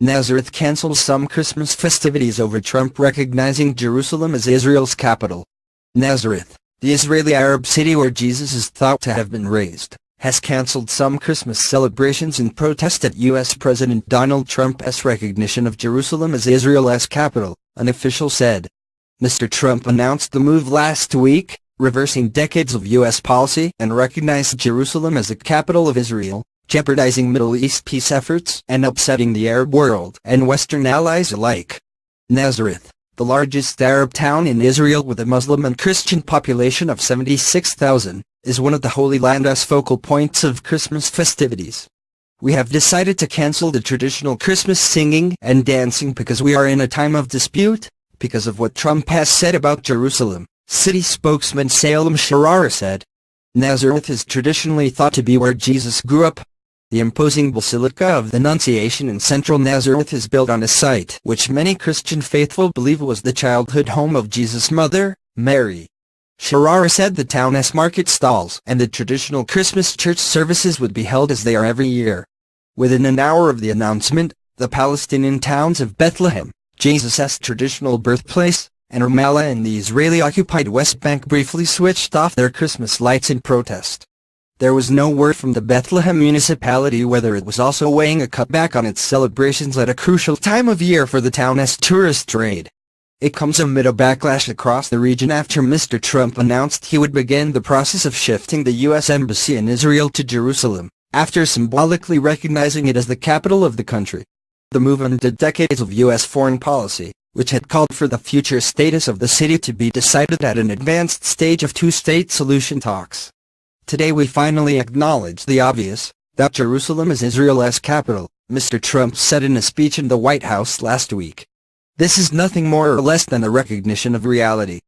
Nazareth cancels some Christmas festivities over Trump recognizing Jerusalem as Israel's capital. Nazareth, the Israeli Arab city where Jesus is thought to have been raised, has cancelled some Christmas celebrations in protest at U.S. President Donald Trump's recognition of Jerusalem as Israel's capital, an official said. Mr. Trump announced the move last week, reversing decades of U.S. policy and recognized Jerusalem as the capital of Israel, jeopardizing Middle East peace efforts and upsetting the Arab world and Western allies alike. Nazareth, the largest Arab town in Israel with a Muslim and Christian population of 76,000, is one of the Holy Land's focal points of Christmas festivities. We have decided to cancel the traditional Christmas singing and dancing because we are in a time of dispute, because of what Trump has said about Jerusalem, city spokesman Salem Sharara said. Nazareth is traditionally thought to be where Jesus grew up. The imposing Basilica of the Annunciation in central Nazareth is built on a site which many Christian faithful believe was the childhood home of Jesus' mother, Mary. Sharara said the town's market stalls and the traditional Christmas church services would be held as they are every year. Within an hour of the announcement, the Palestinian towns of Bethlehem, Jesus' traditional birthplace, and Ramallah in the Israeli-occupied West Bank briefly switched off their Christmas lights in protest. There was no word from the Bethlehem municipality whether it was also weighing a cutback on its celebrations at a crucial time of year for the town's tourist trade. It comes amid a backlash across the region after Mr. Trump announced he would begin the process of shifting the U.S. Embassy in Israel to Jerusalem, after symbolically recognizing it as the capital of the country. The move undid decades of U.S. foreign policy, which had called for the future status of the city to be decided at an advanced stage of two-state solution talks. Today we finally acknowledge the obvious, that Jerusalem is Israel's capital, Mr. Trump said in a speech in the White House last week. This is nothing more or less than a recognition of reality.